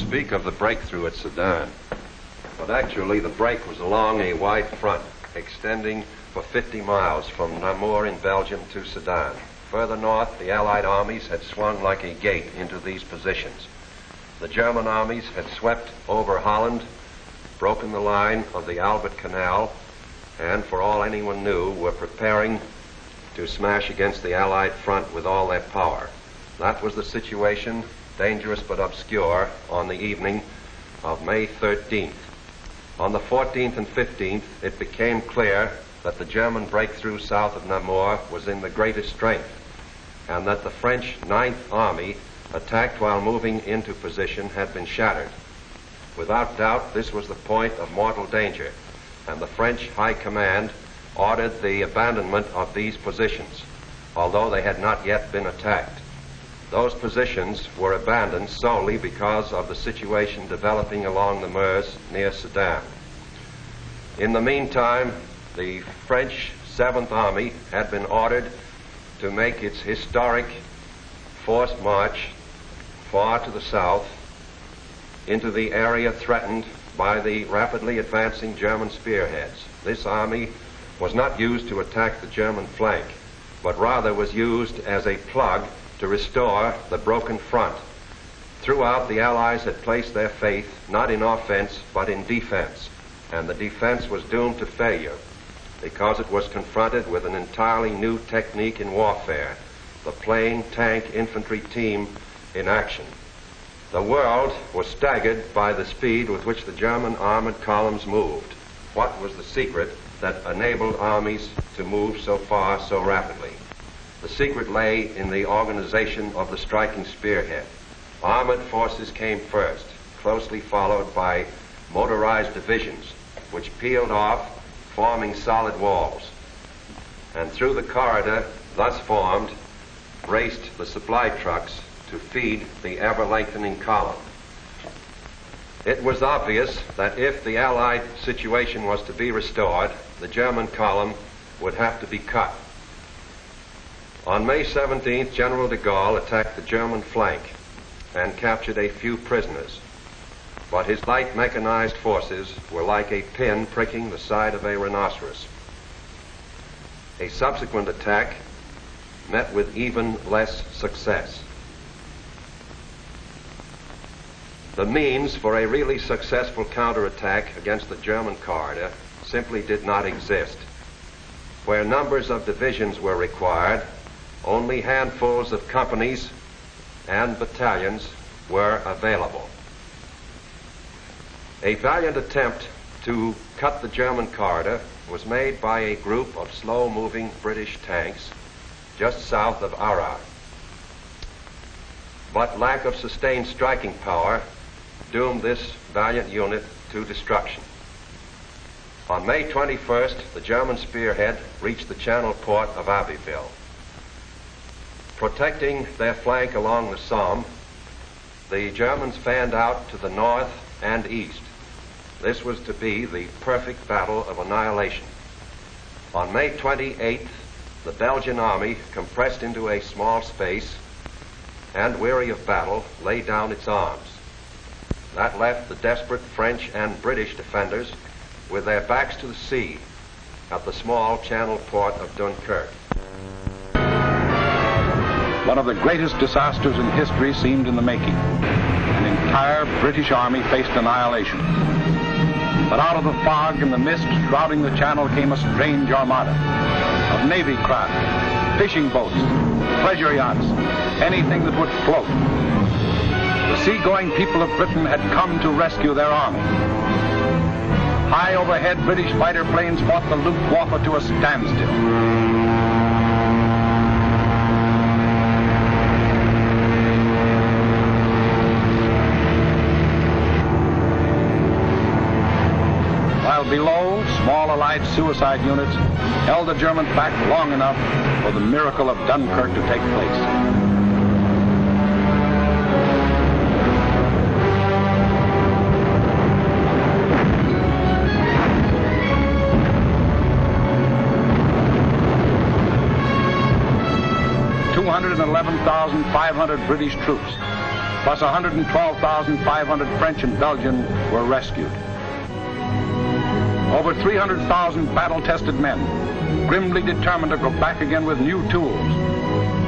speak of the breakthrough at Sedan, but actually the break was along a wide front extending for 50 miles from Namur in Belgium to Sedan. Further north, the Allied armies had swung like a gate into these positions. The German armies had swept over Holland, broken the line of the Albert Canal, and for all anyone knew, were preparing to smash against the Allied front with all their power. That was the situation, dangerous but obscure, on the evening of May 13th. On the 14th and 15th, it became clear that the German breakthrough south of Namur was in the greatest strength, and that the French Ninth Army, attacked while moving into position, had been shattered. Without doubt, this was the point of mortal danger, and the French High Command ordered the abandonment of these positions, although they had not yet been attacked. Those positions were abandoned solely because of the situation developing along the Meuse near Sedan. In the meantime, the French 7th Army had been ordered to make its historic forced march far to the south into the area threatened by the rapidly advancing German spearheads. This army was not used to attack the German flank, but rather was used as a plug to restore the broken front. Throughout, the Allies had placed their faith not in offense but in defense, and the defense was doomed to failure because it was confronted with an entirely new technique in warfare, the plain tank infantry team in action. The world was staggered by the speed with which the German armored columns moved. What was the secret that enabled armies to move so far so rapidly? The secret lay in the organization of the striking spearhead. Armored forces came first, closely followed by motorized divisions, which peeled off, forming solid walls. And through the corridor thus formed raced the supply trucks to feed the ever-lengthening column. It was obvious that if the Allied situation was to be restored, the German column would have to be cut. On May 17th, General de Gaulle attacked the German flank and captured a few prisoners, but his light mechanized forces were like a pin pricking the side of a rhinoceros. A subsequent attack met with even less success. The means for a really successful counterattack against the German corridor simply did not exist. Where numbers of divisions were required, only handfuls of companies and battalions were available. A valiant attempt to cut the German corridor was made by a group of slow-moving British tanks just south of Arras. But lack of sustained striking power doomed this valiant unit to destruction. On May 21st, the German spearhead reached the channel port of Abbeville. Protecting their flank along the Somme, the Germans fanned out to the north and east. This was to be the perfect battle of annihilation. On May 28th, the Belgian army, compressed into a small space and weary of battle, laid down its arms. That left the desperate French and British defenders with their backs to the sea at the small channel port of Dunkirk. One of the greatest disasters in history seemed in the making. An entire British army faced annihilation. But out of the fog and the mist shrouding the channel came a strange armada of navy craft, fishing boats, pleasure yachts, anything that would float. The seagoing people of Britain had come to rescue their army. High overhead, British fighter planes fought the Luftwaffe to a standstill. Below, small Allied suicide units held the Germans back long enough for the miracle of Dunkirk to take place. $211,500 British troops plus 112,500 French and Belgian were rescued. Over 300,000 battle-tested men, grimly determined to go back again with new tools,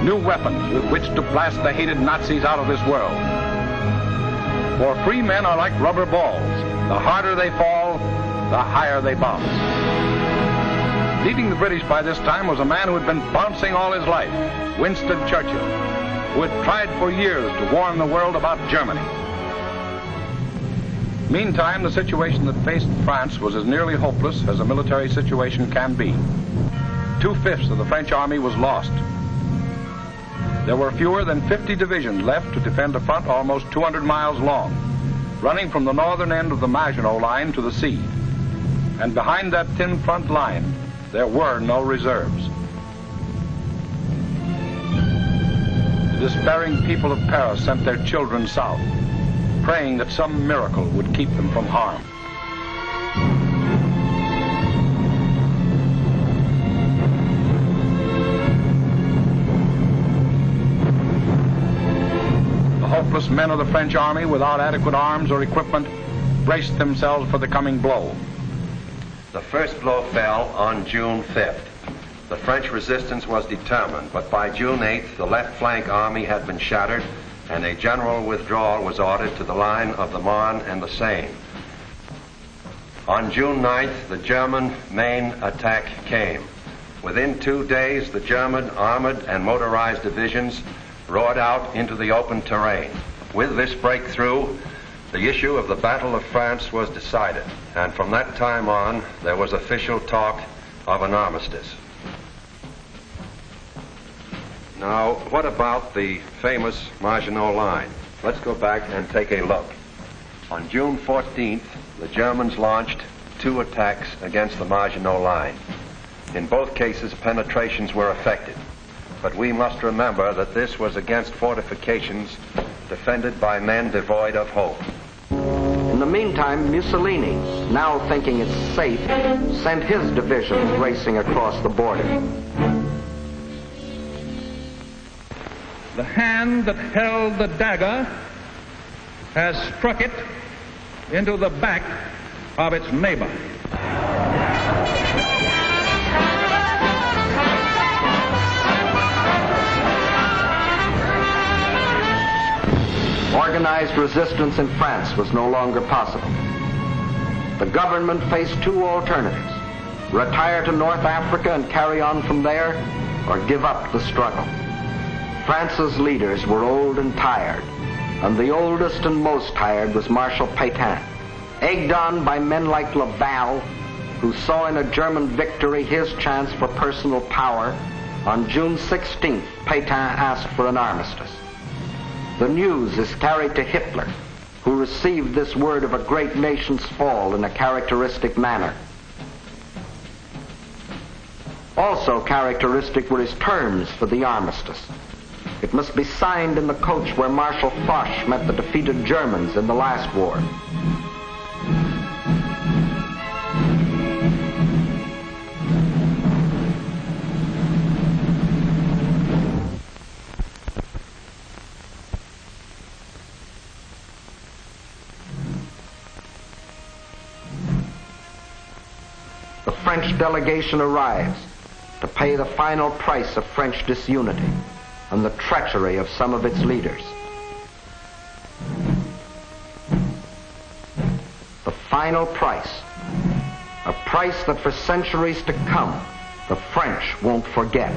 new weapons with which to blast the hated Nazis out of this world. For free men are like rubber balls. The harder they fall, the higher they bounce. Leading the British by this time was a man who had been bouncing all his life, Winston Churchill, who had tried for years to warn the world about Germany. Meantime, the situation that faced France was as nearly hopeless as a military situation can be. 2/5 of the French army was lost. There were fewer than 50 divisions left to defend a front almost 200 miles long, running from the northern end of the Maginot Line to the sea. And behind that thin front line, there were no reserves. The despairing people of Paris sent their children south, praying that some miracle would keep them from harm. The hopeless men of the French army, without adequate arms or equipment, braced themselves for the coming blow. The first blow fell on June 5th. The French resistance was determined, but by June 8th, the left flank army had been shattered, and a general withdrawal was ordered to the line of the Marne and the Seine. On June 9th, the German main attack came. Within 2 days, the German armored and motorized divisions roared out into the open terrain. With this breakthrough, the issue of the Battle of France was decided, and from that time on, there was official talk of an armistice. Now, what about the famous Maginot Line? Let's go back and take a look. On June 14th, the Germans launched 2 attacks against the Maginot Line. In both cases, penetrations were effected. But we must remember that this was against fortifications defended by men devoid of hope. In the meantime, Mussolini, now thinking it's safe, sent his divisions racing across the border. The hand that held the dagger has struck it into the back of its neighbor. Organized resistance in France was no longer possible. The government faced 2 alternatives: retire to North Africa and carry on from there, or give up the struggle. France's leaders were old and tired, and the oldest and most tired was Marshal Pétain. Egged on by men like Laval, who saw in a German victory his chance for personal power, on June 16th, Pétain asked for an armistice. The news is carried to Hitler, who received this word of a great nation's fall in a characteristic manner. Also characteristic were his terms for the armistice. It must be signed in the coach where Marshal Foch met the defeated Germans in the last war. The French delegation arrives to pay the final price of French disunity and the treachery of some of its leaders. The final price, a price that for centuries to come, the French won't forget.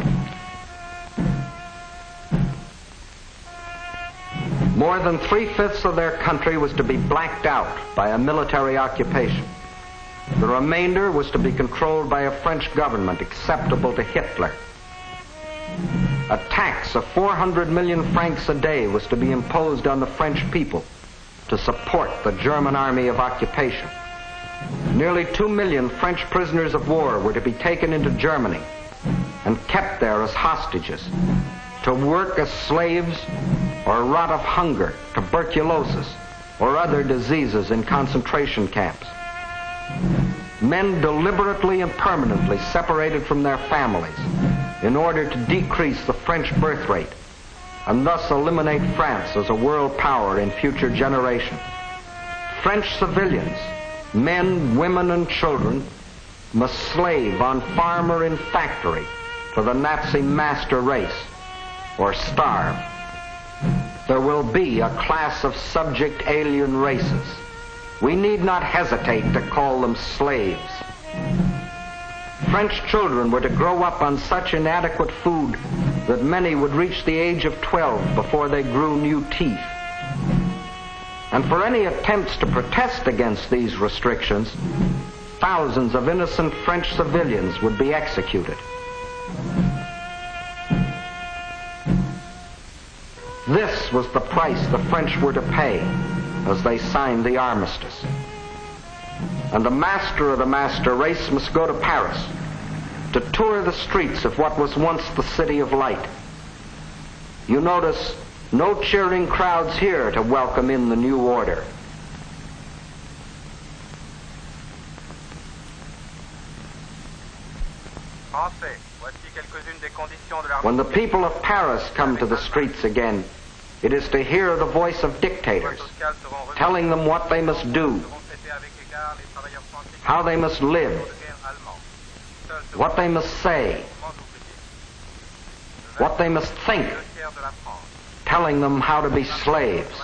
More than 3/5 of their country was to be blacked out by a military occupation. The remainder was to be controlled by a French government acceptable to Hitler. A tax of 400 million francs a day was to be imposed on the French people to support the German army of occupation. Nearly 2 million French prisoners of war were to be taken into Germany and kept there as hostages, to work as slaves or rot of hunger, tuberculosis, or other diseases in concentration camps. Men deliberately and permanently separated from their families in order to decrease the French birth rate and thus eliminate France as a world power in future generations. French civilians, men, women, and children, must slave on farm or in factory for the Nazi master race, or starve. There will be a class of subject alien races. We need not hesitate to call them slaves. French children were to grow up on such inadequate food that many would reach the age of 12 before they grew new teeth. And for any attempts to protest against these restrictions, thousands of innocent French civilians would be executed. This was the price the French were to pay as they signed the armistice. And the master of the master race must go to Paris to tour the streets of what was once the City of Light. You notice no cheering crowds here to welcome in the new order. When the people of Paris come to the streets again, it is to hear the voice of dictators, telling them what they must do, how they must live, what they must say, what they must think, telling them how to be slaves.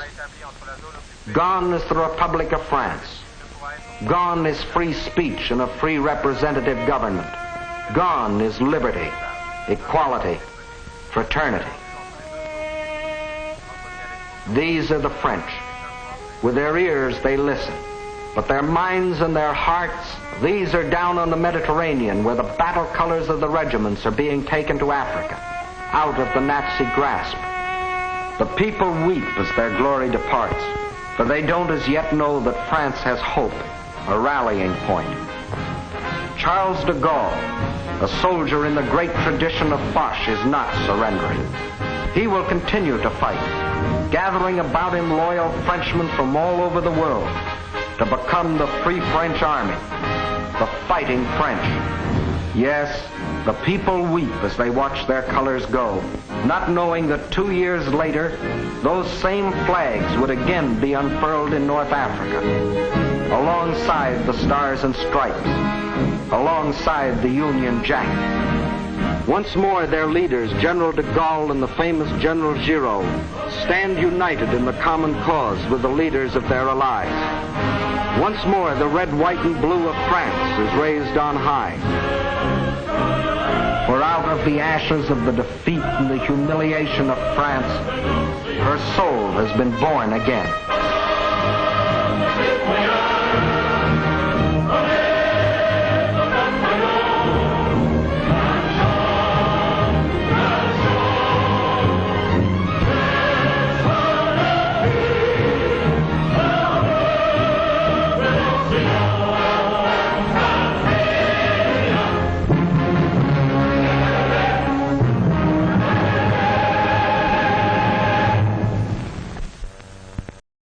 Gone is the Republic of France. Gone is free speech and a free representative government. Gone is liberty, equality, fraternity. These are the French. With their ears they listen, but their minds and their hearts, these are down on the Mediterranean where the battle colors of the regiments are being taken to Africa, out of the Nazi grasp. The people weep as their glory departs, for they don't as yet know that France has hope, a rallying point. Charles de Gaulle, a soldier in the great tradition of Foch, is not surrendering. He will continue to fight, gathering about him loyal Frenchmen from all over the world to become the Free French Army, the Fighting French. Yes, the people weep as they watch their colors go, not knowing that 2 years later, those same flags would again be unfurled in North Africa, alongside the Stars and Stripes, alongside the Union Jack. Once more, their leaders, General de Gaulle and the famous General Giraud, stand united in the common cause with the leaders of their allies. Once more, the red, white, and blue of France is raised on high. For out of the ashes of the defeat and the humiliation of France, her soul has been born again.